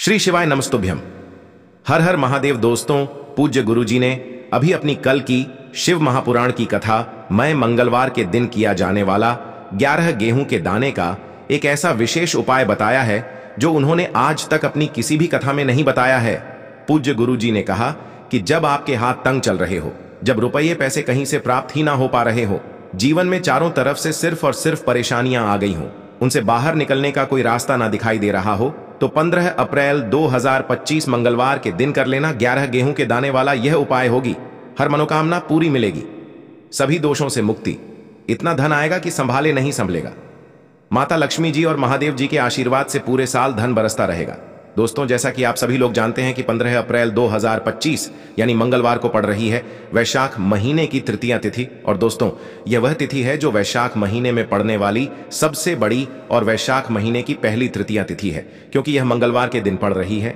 श्री शिवाय नमस्तुभ्यम। हर हर महादेव। दोस्तों, पूज्य गुरुजी ने अभी अपनी कल की शिव महापुराण की कथा मैं मंगलवार के दिन किया जाने वाला 11 गेहूं के दाने का एक ऐसा विशेष उपाय बताया है जो उन्होंने आज तक अपनी किसी भी कथा में नहीं बताया है। पूज्य गुरुजी ने कहा कि जब आपके हाथ तंग चल रहे हो, जब रुपये पैसे कहीं से प्राप्त ही ना हो पा रहे हो, जीवन में चारों तरफ से सिर्फ और सिर्फ परेशानियां आ गई हो, उनसे बाहर निकलने का कोई रास्ता ना दिखाई दे रहा हो, तो 15 अप्रैल 2025 मंगलवार के दिन कर लेना 11 गेहूं के दाने वाला यह उपाय होगी। हर मनोकामना पूरी मिलेगी, सभी दोषों से मुक्ति, इतना धन आएगा कि संभाले नहीं संभलेगा। माता लक्ष्मी जी और महादेव जी के आशीर्वाद से पूरे साल धन बरसता रहेगा। दोस्तों, जैसा कि आप सभी लोग जानते हैं कि 15 अप्रैल 2025 यानी मंगलवार को पड़ रही है वैशाख महीने की तृतीया तिथि। और दोस्तों, यह वह तिथि है जो वैशाख महीने में पड़ने वाली सबसे बड़ी और वैशाख महीने की पहली तृतीया तिथि है, क्योंकि यह मंगलवार के दिन पड़ रही है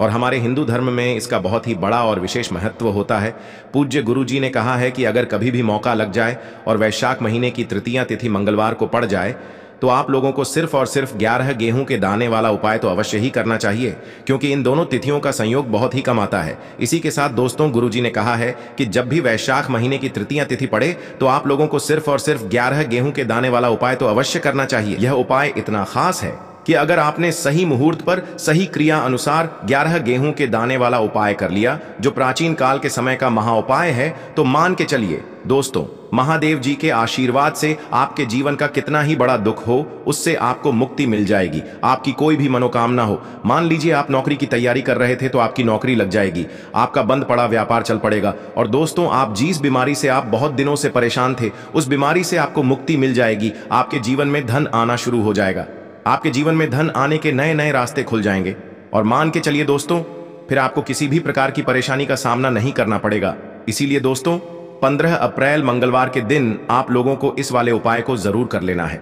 और हमारे हिंदू धर्म में इसका बहुत ही बड़ा और विशेष महत्व होता है। पूज्य गुरु जी ने कहा है कि अगर कभी भी मौका लग जाए और वैशाख महीने की तृतीया तिथि मंगलवार को पड़ जाए तो आप लोगों को सिर्फ और सिर्फ 11 गेहूं के दाने वाला उपाय तो अवश्य ही करना चाहिए, क्योंकि इन दोनों तिथियों का संयोग बहुत ही कम आता है। इसी के साथ दोस्तों, गुरुजी ने कहा है कि जब भी वैशाख महीने की तृतीया तिथि पड़े तो आप लोगों को सिर्फ और सिर्फ 11 गेहूं के दाने वाला उपाय तो अवश्य करना चाहिए। यह उपाय इतना खास है कि अगर आपने सही मुहूर्त पर सही क्रिया अनुसार 11 गेहूं के दाने वाला उपाय कर लिया, जो प्राचीन काल के समय का महाउपाय है, तो मान के चलिए दोस्तों, महादेव जी के आशीर्वाद से आपके जीवन का कितना ही बड़ा दुख हो, उससे आपको मुक्ति मिल जाएगी। आपकी कोई भी मनोकामना हो, मान लीजिए आप नौकरी की तैयारी कर रहे थे तो आपकी नौकरी लग जाएगी, आपका बंद पड़ा व्यापार चल पड़ेगा। और दोस्तों, आप जिस बीमारी से आप बहुत दिनों से परेशान थे, उस बीमारी से आपको मुक्ति मिल जाएगी। आपके जीवन में धन आना शुरू हो जाएगा, आपके जीवन में धन आने के नए नए रास्ते खुल जाएंगे। और मान के चलिए दोस्तों, फिर आपको किसी भी प्रकार की परेशानी का सामना नहीं करना पड़ेगा। इसीलिए दोस्तों, 15 अप्रैल मंगलवार के दिन आप लोगों को इस वाले उपाय को जरूर कर लेना है।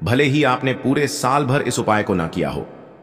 भले ही आपने पूरे साल भर इस उपाय को ना किया हो,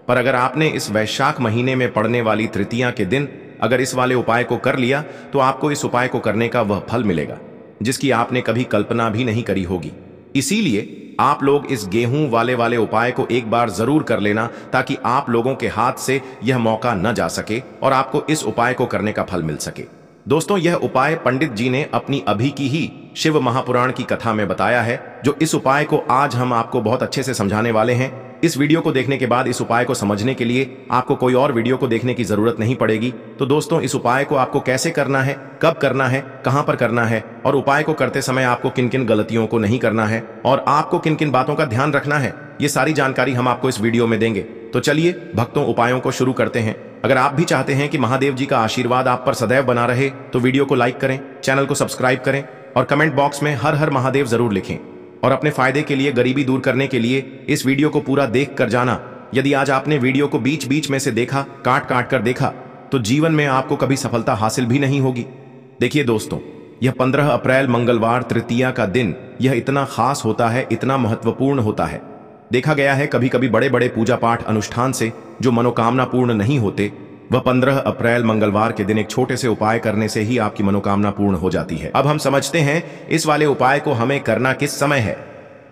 पर अगर आपने इस वैशाख महीने में पड़ने वाली तृतीया के दिन अगर इस वाले उपाय को कर लिया तो आपको इस उपाय को करने का वह फल मिलेगा जिसकी आपने कभी कल्पना भी नहीं करी होगी। इसीलिए आप लोग इस गेहूं वाले उपाय को एक बार जरूर कर लेना, ताकि आप लोगों के हाथ से यह मौका न जा सके और आपको इस उपाय को करने का फल मिल सके। दोस्तों, यह उपाय पंडित जी ने अपनी अभी की ही शिव महापुराण की कथा में बताया है, जो इस उपाय को आज हम आपको बहुत अच्छे से समझाने वाले हैं। इस वीडियो को देखने के बाद इस उपाय को समझने के लिए आपको कोई और वीडियो को देखने की जरूरत नहीं पड़ेगी। तो दोस्तों, इस उपाय को आपको कैसे करना है, कब करना है, कहां पर करना है और उपाय को करते समय आपको किन किन गलतियों को नहीं करना है और आपको किन किन बातों का ध्यान रखना है, ये सारी जानकारी हम आपको इस वीडियो में देंगे। तो चलिए भक्तों, उपायों को शुरू करते हैं। अगर आप भी चाहते हैं कि महादेव जी का आशीर्वाद आप पर सदैव बना रहे तो वीडियो को लाइक करें, चैनल को सब्सक्राइब करें और कमेंट बॉक्स में हर हर महादेव जरूर लिखें। और अपने फायदे के लिए, गरीबी दूर करने के लिए इस वीडियो को पूरा देख कर जाना। यदि आज आपने वीडियो को बीच बीच में से देखा, काट काट कर देखा, तो जीवन में आपको कभी सफलता हासिल भी नहीं होगी। देखिए दोस्तों, यह 15 अप्रैल मंगलवार तृतीया का दिन यह इतना खास होता है, इतना महत्वपूर्ण होता है। देखा गया है कभी कभी बड़े बड़े पूजा पाठ अनुष्ठान से जो मनोकामना पूर्ण नहीं होते, वह 15 अप्रैल मंगलवार के दिन एक छोटे से उपाय करने से ही आपकी मनोकामना पूर्ण हो जाती है। अब हम समझते हैं इस वाले उपाय को हमें करना किस समय है।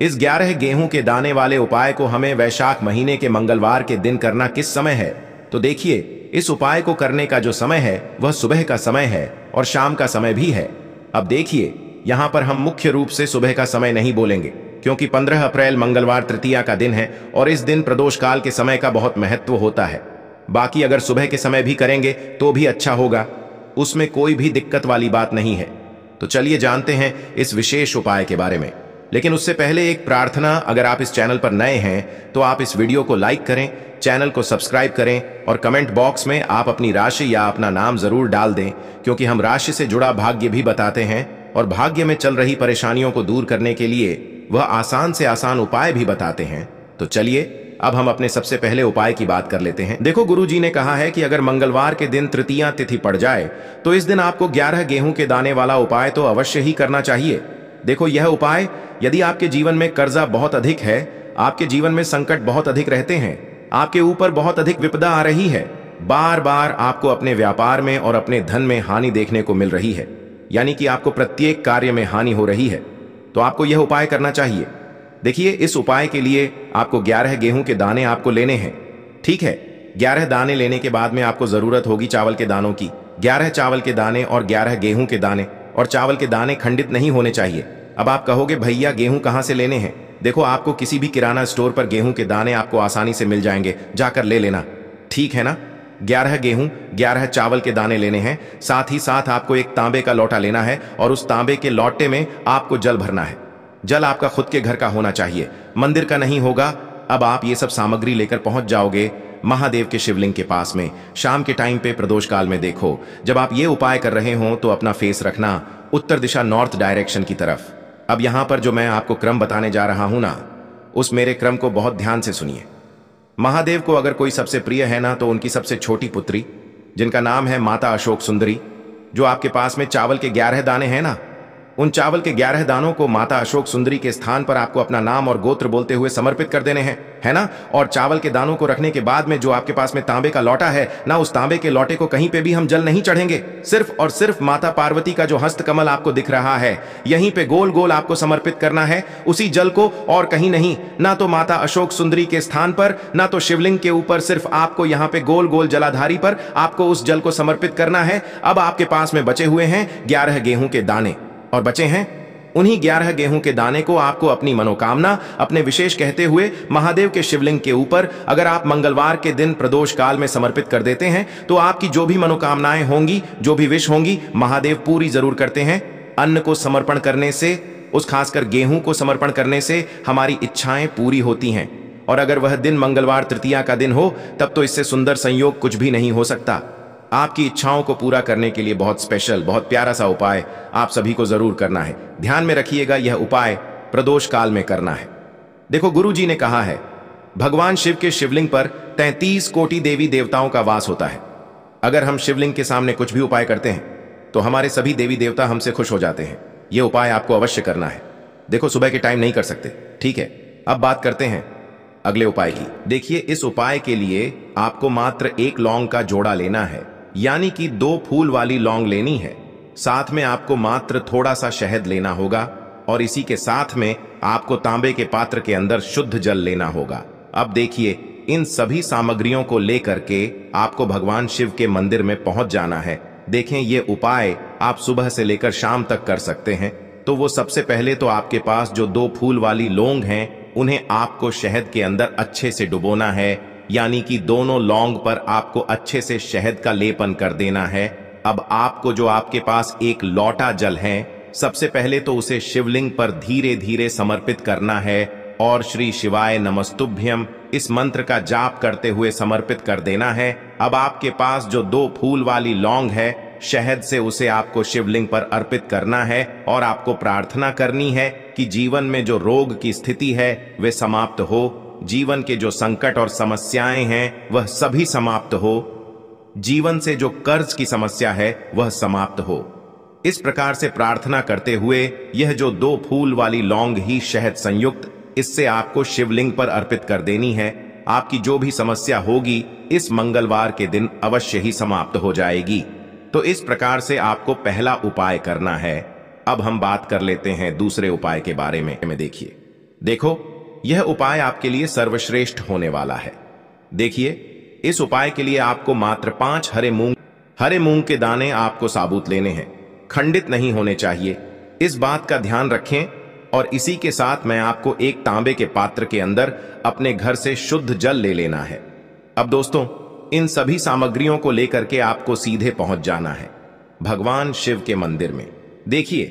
इस 11 गेहूं के दाने वाले उपाय को हमें वैशाख महीने के मंगलवार के दिन करना किस समय है। तो देखिए, इस उपाय को करने का जो समय है वह सुबह का समय है और शाम का समय भी है। अब देखिए, यहां पर हम मुख्य रूप से सुबह का समय नहीं बोलेंगे, क्योंकि 15 अप्रैल मंगलवार तृतीया का दिन है और इस दिन प्रदोष काल के समय का बहुत महत्व होता है। बाकी अगर सुबह के समय भी करेंगे तो भी अच्छा होगा, उसमें कोई भी दिक्कत वाली बात नहीं है। तो चलिए जानते हैं इस विशेष उपाय के बारे में। लेकिन उससे पहले एक प्रार्थना, अगर आप इस चैनल पर नए हैं तो आप इस वीडियो को लाइक करें, चैनल को सब्सक्राइब करें और कमेंट बॉक्स में आप अपनी राशि या अपना नाम जरूर डाल दें, क्योंकि हम राशि से जुड़ा भाग्य भी बताते हैं और भाग्य में चल रही परेशानियों को दूर करने के लिए वह आसान से आसान उपाय भी बताते हैं। तो चलिए अब हम अपने सबसे पहले उपाय की बात कर लेते हैं। देखो, गुरुजी ने कहा है कि अगर मंगलवार के दिन तृतीया तिथि पड़ जाए तो इस दिन आपको 11 गेहूं के दाने वाला उपाय तो अवश्य ही करना चाहिए। देखो, यह उपाय, यदि आपके जीवन में कर्जा बहुत अधिक है, आपके जीवन में संकट बहुत अधिक रहते हैं, आपके ऊपर बहुत अधिक विपदा आ रही है, बार बार आपको अपने व्यापार में और अपने धन में हानि देखने को मिल रही है, यानी कि आपको प्रत्येक कार्य में हानि हो रही है, तो आपको यह उपाय करना चाहिए। देखिए, इस उपाय के लिए आपको 11 गेहूं के दाने आपको लेने हैं। ठीक है, 11 दाने लेने के बाद में आपको जरूरत होगी चावल के दानों की। 11 चावल के दाने और 11 गेहूं के दाने, और चावल के दाने खंडित नहीं होने चाहिए। अब आप कहोगे भैया गेहूं कहां से लेने हैं? देखो, आपको किसी भी किराना स्टोर पर गेहूं के दाने आपको आसानी से मिल जाएंगे, जाकर ले लेना, ठीक है ना। 11 गेहूं 11 चावल के दाने लेने हैं। साथ ही साथ आपको एक तांबे का लोटा लेना है और उस तांबे के लोटे में आपको जल भरना है। जल आपका खुद के घर का होना चाहिए, मंदिर का नहीं होगा। अब आप ये सब सामग्री लेकर पहुंच जाओगे महादेव के शिवलिंग के पास में। शाम के टाइम पे प्रदोष काल में देखो, जब आप ये उपाय कर रहे हो तो अपना फेस रखना उत्तर दिशा नॉर्थ डायरेक्शन की तरफ। अब यहां पर जो मैं आपको क्रम बताने जा रहा हूं ना, उस मेरे क्रम को बहुत ध्यान से सुनिए। महादेव को अगर कोई सबसे प्रिय है ना, तो उनकी सबसे छोटी पुत्री, जिनका नाम है माता अशोक सुंदरी, जो आपके पास में चावल के 11 दाने हैं ना, उन चावल के 11 दानों को माता अशोक सुंदरी के स्थान पर आपको अपना नाम और गोत्र बोलते हुए समर्पित कर देने हैं, है ना। और चावल के दानों को रखने के बाद में जो आपके पास में तांबे का लोटा है ना, उस तांबे के लोटे को कहीं पे भी हम जल नहीं चढ़ेंगे। सिर्फ और सिर्फ माता पार्वती का जो हस्त कमल आपको दिख रहा है, यहीं पे गोल गोल आपको समर्पित करना है उसी जल को, और कहीं नहीं। ना तो माता अशोक सुंदरी के स्थान पर, ना तो शिवलिंग के ऊपर, सिर्फ आपको यहाँ पे गोल गोल जलाधारी पर आपको उस जल को समर्पित करना है। अब आपके पास में बचे हुए हैं 11 गेहूं के दाने, और बचे हैं उन्हीं 11 गेहूं के दाने को आपको अपनी मनोकामना, अपने विशेष कहते हुए महादेव के शिवलिंग के ऊपर अगर आप मंगलवार के दिन प्रदोष काल में समर्पित कर देते हैं, तो आपकी जो भी मनोकामनाएं होंगी, जो भी विश होंगी, महादेव पूरी जरूर करते हैं। अन्न को समर्पण करने से, उस खासकर गेहूं को समर्पण करने से हमारी इच्छाएं पूरी होती हैं। और अगर वह दिन मंगलवार तृतीया का दिन हो, तब तो इससे सुंदर संयोग कुछ भी नहीं हो सकता। आपकी इच्छाओं को पूरा करने के लिए बहुत स्पेशल, बहुत प्यारा सा उपाय आप सभी को जरूर करना है। ध्यान में रखिएगा, यह उपाय प्रदोष काल में करना है। देखो, गुरु जी ने कहा है, भगवान शिव के शिवलिंग पर 33 कोटि देवी देवताओं का वास होता है। अगर हम शिवलिंग के सामने कुछ भी उपाय करते हैं तो हमारे सभी देवी देवता हमसे खुश हो जाते हैं। यह उपाय आपको अवश्य करना है। देखो, सुबह के टाइम नहीं कर सकते, ठीक है। अब बात करते हैं अगले उपाय की। देखिए, इस उपाय के लिए आपको मात्र 1 लौंग का जोड़ा लेना है, यानी कि 2 फूल वाली लौंग लेनी है। साथ में आपको मात्र थोड़ा सा शहद लेना होगा, और इसी के साथ में आपको तांबे के पात्र के अंदर शुद्ध जल लेना होगा। अब देखिए, इन सभी सामग्रियों को लेकर के आपको भगवान शिव के मंदिर में पहुंच जाना है। देखें, ये उपाय आप सुबह से लेकर शाम तक कर सकते हैं। तो वो सबसे पहले तो आपके पास जो 2 फूल वाली लौंग हैं, उन्हें आपको शहद के अंदर अच्छे से डुबोना है, यानी कि दोनों लौंग पर आपको अच्छे से शहद का लेपन कर देना है। अब आपको जो आपके पास एक लोटा जल है, सबसे पहले तो उसे शिवलिंग पर धीरे धीरे समर्पित करना है, और श्री शिवाय नमस्तुभ्यम इस मंत्र का जाप करते हुए समर्पित कर देना है। अब आपके पास जो 2 फूल वाली लौंग है, शहद से उसे आपको शिवलिंग पर अर्पित करना है, और आपको प्रार्थना करनी है कि जीवन में जो रोग की स्थिति है वे समाप्त हो, जीवन के जो संकट और समस्याएं हैं वह सभी समाप्त हो, जीवन से जो कर्ज की समस्या है वह समाप्त हो। इस प्रकार से प्रार्थना करते हुए यह जो 2 फूल वाली लौंग ही शहद संयुक्त, इससे आपको शिवलिंग पर अर्पित कर देनी है। आपकी जो भी समस्या होगी इस मंगलवार के दिन अवश्य ही समाप्त हो जाएगी। तो इस प्रकार से आपको पहला उपाय करना है। अब हम बात कर लेते हैं दूसरे उपाय के बारे में। देखो, यह उपाय आपके लिए सर्वश्रेष्ठ होने वाला है। देखिए, इस उपाय के लिए आपको मात्र 5 हरे मूंग के दाने आपको साबुत लेने हैं, खंडित नहीं होने चाहिए। इस बात का ध्यान रखें। और इसी के साथ मैं आपको एक तांबे के पात्र के अंदर अपने घर से शुद्ध जल ले लेना है। अब दोस्तों, इन सभी सामग्रियों को लेकर के आपको सीधे पहुंच जाना है भगवान शिव के मंदिर में। देखिए,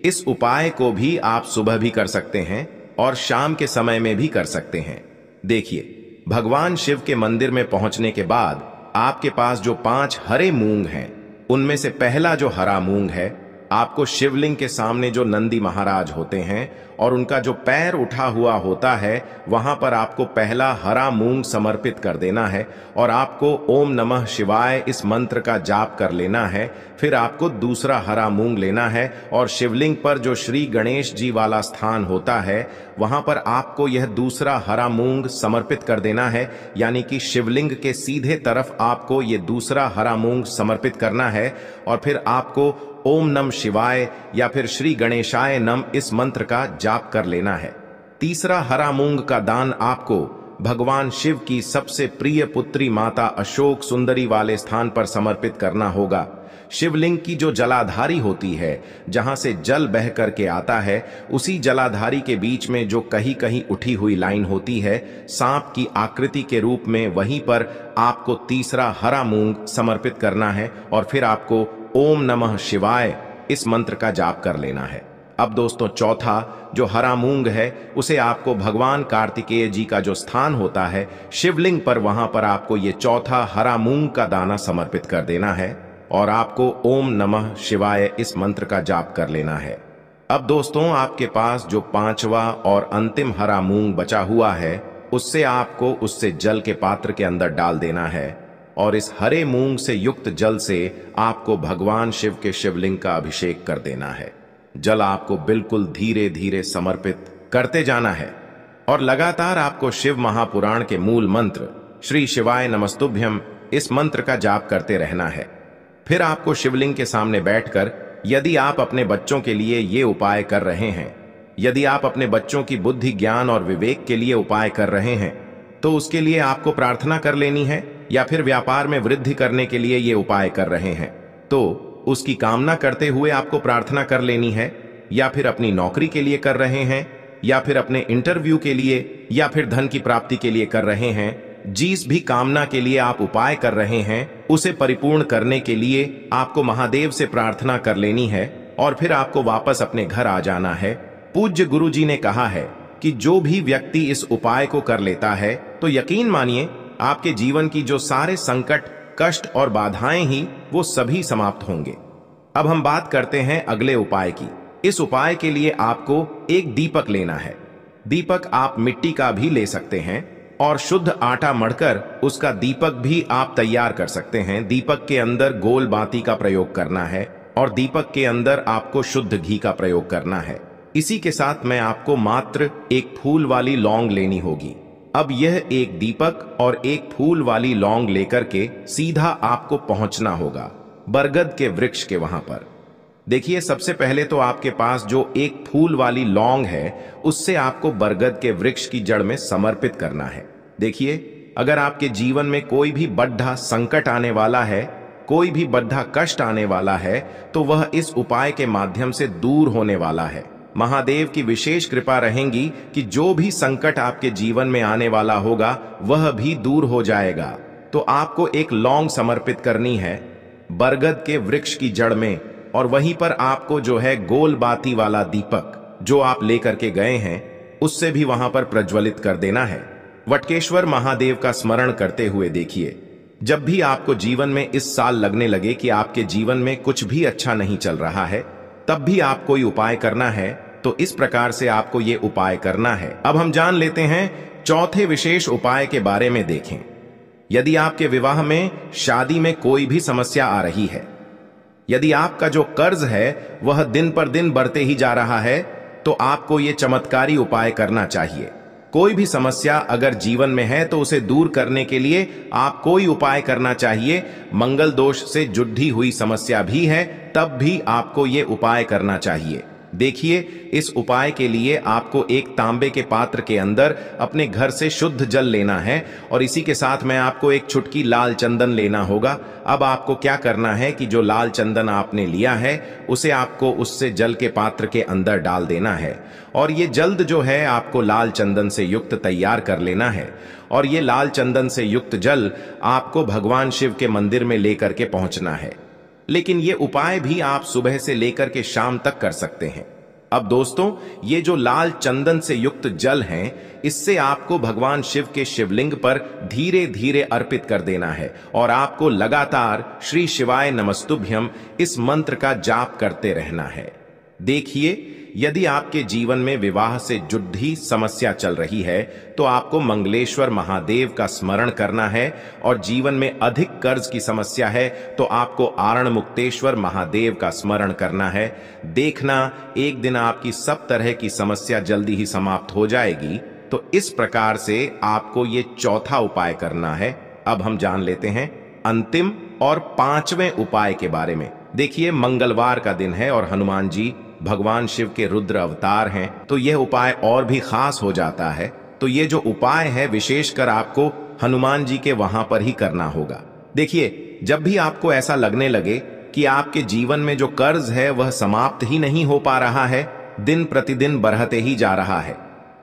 इस उपाय को भी आप सुबह भी कर सकते हैं और शाम के समय में भी कर सकते हैं। देखिए, भगवान शिव के मंदिर में पहुंचने के बाद आपके पास जो 5 हरे मूंग हैं, उनमें से पहला जो हरा मूंग है, आपको शिवलिंग के सामने जो नंदी महाराज होते हैं और उनका जो पैर उठा हुआ होता है, वहां पर आपको पहला हरा मूंग समर्पित कर देना है, और आपको ओम नमः शिवाय इस मंत्र का जाप कर लेना है। फिर आपको दूसरा हरा मूंग लेना है, और शिवलिंग पर जो श्री गणेश जी वाला स्थान होता है, वहां पर आपको यह दूसरा हरा मूंग समर्पित कर देना है, यानी कि शिवलिंग के सीधे तरफ आपको यह दूसरा हरा मूंग समर्पित करना है। और फिर आपको ओम नम शिवाय या फिर श्री गणेशाय नम इस मंत्र का जाप कर लेना है। तीसरा हरा मूंग का दान आपको भगवान शिव की सबसे प्रिय पुत्री माता अशोक सुंदरी वाले स्थान पर समर्पित करना होगा। शिवलिंग की जो जलाधारी होती है, जहां से जल बह करके आता है, उसी जलाधारी के बीच में जो कहीं कहीं उठी हुई लाइन होती है सांप की आकृति के रूप में, वहीं पर आपको तीसरा हरा मूंग समर्पित करना है और फिर आपको ओम नमः शिवाय इस मंत्र का जाप कर लेना है। अब दोस्तों, चौथा जो हरा मूंग है उसे आपको भगवान कार्तिकेय जी का जो स्थान होता है शिवलिंग पर, वहां पर आपको ये चौथा हरा मूंग का दाना समर्पित कर देना है और आपको ओम नमः शिवाय इस मंत्र का जाप कर लेना है। अब दोस्तों, आपके पास जो पांचवा और अंतिम हरा मूंग बचा हुआ है उससे आपको उससे जल के पात्र के अंदर डाल देना है और इस हरे मूंग से युक्त जल से आपको भगवान शिव के शिवलिंग का अभिषेक कर देना है। जल आपको बिल्कुल धीरे धीरे समर्पित करते जाना है और लगातार आपको शिव महापुराण के मूल मंत्र श्री शिवाय नमस्तुभ्यम इस मंत्र का जाप करते रहना है। फिर आपको शिवलिंग के सामने बैठकर, यदि आप अपने बच्चों के लिए ये उपाय कर रहे हैं, यदि आप अपने बच्चों की बुद्धि ज्ञान और विवेक के लिए उपाय कर रहे हैं, तो उसके लिए आपको प्रार्थना कर लेनी है, या फिर व्यापार में वृद्धि करने के लिए ये उपाय कर रहे हैं तो उसकी कामना करते हुए आपको प्रार्थना कर लेनी है, या फिर अपनी नौकरी के लिए कर रहे हैं, या फिर अपने इंटरव्यू के लिए, या फिर धन की प्राप्ति के लिए कर रहे हैं। जिस भी कामना के लिए आप उपाय कर रहे हैं उसे परिपूर्ण करने के लिए आपको महादेव से प्रार्थना कर लेनी है और फिर आपको वापस अपने घर आ जाना है। पूज्य गुरु जी ने कहा है कि जो भी व्यक्ति इस उपाय को कर लेता है तो यकीन मानिए आपके जीवन की जो सारे संकट, कष्ट और बाधाएं ही वो सभी समाप्त होंगे। अब हम बात करते हैं अगले उपाय की। इस उपाय के लिए आपको एक दीपक लेना है। दीपक आप मिट्टी का भी ले सकते हैं और शुद्ध आटा मढ़कर उसका दीपक भी आप तैयार कर सकते हैं। दीपक के अंदर गोल बाती का प्रयोग करना है और दीपक के अंदर आपको शुद्ध घी का प्रयोग करना है। इसी के साथ में आपको मात्र एक फूल वाली लौंग लेनी होगी। अब यह एक दीपक और एक फूल वाली लौंग लेकर के सीधा आपको पहुंचना होगा बरगद के वृक्ष के वहां पर। देखिए, सबसे पहले तो आपके पास जो एक फूल वाली लौंग है उससे आपको बरगद के वृक्ष की जड़ में समर्पित करना है। देखिए, अगर आपके जीवन में कोई भी बड़ा संकट आने वाला है, कोई भी बड़ा कष्ट आने वाला है, तो वह इस उपाय के माध्यम से दूर होने वाला है। महादेव की विशेष कृपा रहेगी कि जो भी संकट आपके जीवन में आने वाला होगा वह भी दूर हो जाएगा। तो आपको एक लौंग समर्पित करनी है बरगद के वृक्ष की जड़ में और वहीं पर आपको जो है गोल बाती वाला दीपक जो आप लेकर के गए हैं उससे भी वहां पर प्रज्वलित कर देना है। वटकेश्वर महादेव का स्मरण करते हुए देखिए, जब भी आपको जीवन में इस साल लगने लगे कि आपके जीवन में कुछ भी अच्छा नहीं चल रहा है, तब भी आप कोई उपाय करना है तो इस प्रकार से आपको ये उपाय करना है। अब हम जान लेते हैं चौथे विशेष उपाय के बारे में। देखें, यदि आपके विवाह में, शादी में कोई भी समस्या आ रही है, यदि आपका जो कर्ज है वह दिन पर दिन बढ़ते ही जा रहा है, तो आपको ये चमत्कारी उपाय करना चाहिए। कोई भी समस्या अगर जीवन में है तो उसे दूर करने के लिए आप कोई उपाय करना चाहिए। मंगल दोष से जुड़ी हुई समस्या भी है तब भी आपको ये उपाय करना चाहिए। देखिए, इस उपाय के लिए आपको एक तांबे के पात्र के अंदर अपने घर से शुद्ध जल लेना है और इसी के साथ में आपको एक चुटकी लाल चंदन लेना होगा। अब आपको क्या करना है कि जो लाल चंदन आपने लिया है उसे आपको उससे जल के पात्र के अंदर डाल देना है और ये जल्द जो है आपको लाल चंदन से युक्त तैयार कर लेना है और ये लाल चंदन से युक्त जल आपको भगवान शिव के मंदिर में लेकर के पहुंचना है। लेकिन ये उपाय भी आप सुबह से लेकर के शाम तक कर सकते हैं। अब दोस्तों, ये जो लाल चंदन से युक्त जल हैं, इससे आपको भगवान शिव के शिवलिंग पर धीरे धीरे अर्पित कर देना है और आपको लगातार श्री शिवाय नमस्तुभ्यम इस मंत्र का जाप करते रहना है। देखिए, यदि आपके जीवन में विवाह से जुड़ी समस्या चल रही है तो आपको मंगलेश्वर महादेव का स्मरण करना है और जीवन में अधिक कर्ज की समस्या है तो आपको आरण मुक्तेश्वर महादेव का स्मरण करना है। देखना, एक दिन आपकी सब तरह की समस्या जल्दी ही समाप्त हो जाएगी। तो इस प्रकार से आपको ये चौथा उपाय करना है। अब हम जान लेते हैं अंतिम और पांचवें उपाय के बारे में। देखिए, मंगलवार का दिन है और हनुमान जी भगवान शिव के रुद्र अवतार हैं, तो यह उपाय और भी खास हो जाता है। तो ये जो उपाय है विशेषकर आपको हनुमान जी के वहां पर ही करना होगा। देखिए, जब भी आपको ऐसा लगने लगे कि आपके जीवन में जो कर्ज है वह समाप्त ही नहीं हो पा रहा है, दिन प्रतिदिन बढ़ते ही जा रहा है,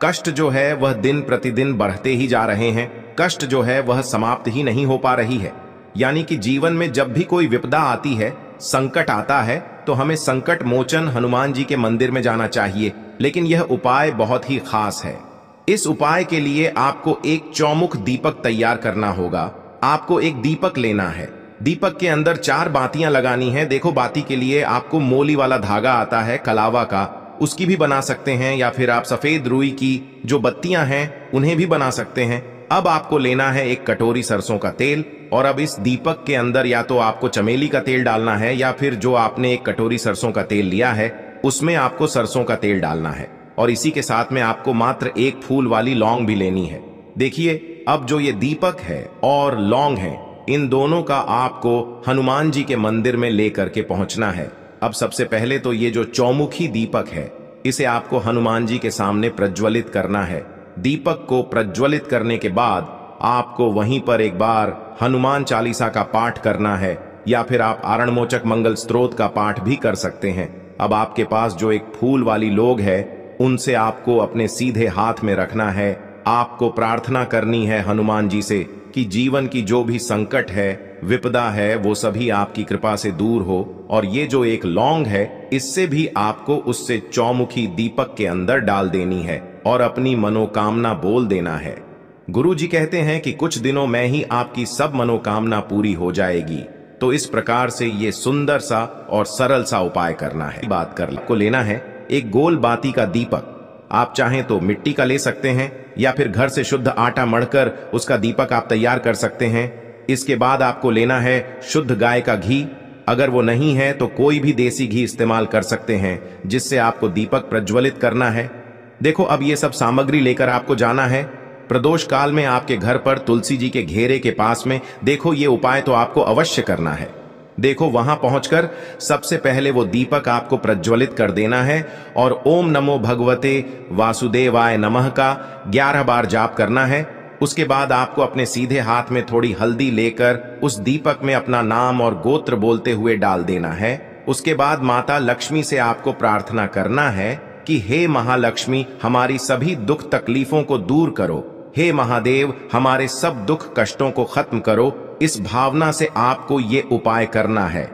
कष्ट जो है वह दिन प्रतिदिन बढ़ते ही जा रहे हैं, कष्ट जो है वह समाप्त ही नहीं हो पा रही है, यानी कि जीवन में जब भी कोई विपदा आती है, संकट आता है, तो हमें संकट मोचन हनुमान जी के मंदिर में जाना चाहिए। लेकिन यह उपाय बहुत ही खास है। इस उपाय के लिए आपको एक चौमुख दीपक तैयार करना होगा। आपको एक दीपक लेना है, दीपक के अंदर 4 बातियां लगानी है। देखो, बाती के लिए आपको मोली वाला धागा आता है कलावा का, उसकी भी बना सकते हैं, या फिर आप सफेद रुई की जो बत्तियां हैं उन्हें भी बना सकते हैं। अब आपको लेना है एक कटोरी सरसों का तेल, और अब इस दीपक के अंदर या तो आपको चमेली का तेल डालना है, या फिर जो आपने एक कटोरी सरसों का तेल लिया है उसमें आपको सरसों का तेल डालना है, और इसी के साथ में आपको मात्र एक फूल वाली लौंग भी लेनी है। देखिए, अब जो ये दीपक है और लौंग है, इन दोनों का आपको हनुमान जी के मंदिर में लेकर के पहुंचना है। अब सबसे पहले तो ये जो चौमुखी दीपक है, इसे आपको हनुमान जी के सामने प्रज्वलित करना है। दीपक को प्रज्वलित करने के बाद आपको वहीं पर एक बार हनुमान चालीसा का पाठ करना है, या फिर आप आरणमोचक मंगल स्तोत्र का पाठ भी कर सकते हैं। अब आपके पास जो एक फूल वाली लोग है, उनसे आपको अपने सीधे हाथ में रखना है। आपको प्रार्थना करनी है हनुमान जी से कि जीवन की जो भी संकट है, विपदा है, वो सभी आपकी कृपा से दूर हो। और ये जो एक लौंग है, इससे भी आपको उससे चौमुखी दीपक के अंदर डाल देनी है और अपनी मनोकामना बोल देना है। गुरु जी कहते हैं कि कुछ दिनों में ही आपकी सब मनोकामना पूरी हो जाएगी। तो इस प्रकार से ये सुंदर सा और सरल सा उपाय करना है। बात कर को लेना है एक गोल बाती का दीपक। आप चाहें तो मिट्टी का ले सकते हैं, या फिर घर से शुद्ध आटा मढ़कर उसका दीपक आप तैयार कर सकते हैं। इसके बाद आपको लेना है शुद्ध गाय का घी। अगर वो नहीं है तो कोई भी देसी घी इस्तेमाल कर सकते हैं, जिससे आपको दीपक प्रज्वलित करना है। देखो, अब ये सब सामग्री लेकर आपको जाना है प्रदोष काल में आपके घर पर तुलसी जी के घेरे के पास में। देखो, ये उपाय तो आपको अवश्य करना है। देखो, वहां पहुंचकर सबसे पहले वो दीपक आपको प्रज्वलित कर देना है और ओम नमो भगवते वासुदेवाय नमः का 11 बार जाप करना है। उसके बाद आपको अपने सीधे हाथ में थोड़ी हल्दी लेकर उस दीपक में अपना नाम और गोत्र बोलते हुए डाल देना है। उसके बाद माता लक्ष्मी से आपको प्रार्थना करना है कि हे महालक्ष्मी, हमारी सभी दुख तकलीफों को दूर करो। हे महादेव, हमारे सब दुख कष्टों को खत्म करो। इस भावना से आपको ये उपाय करना है।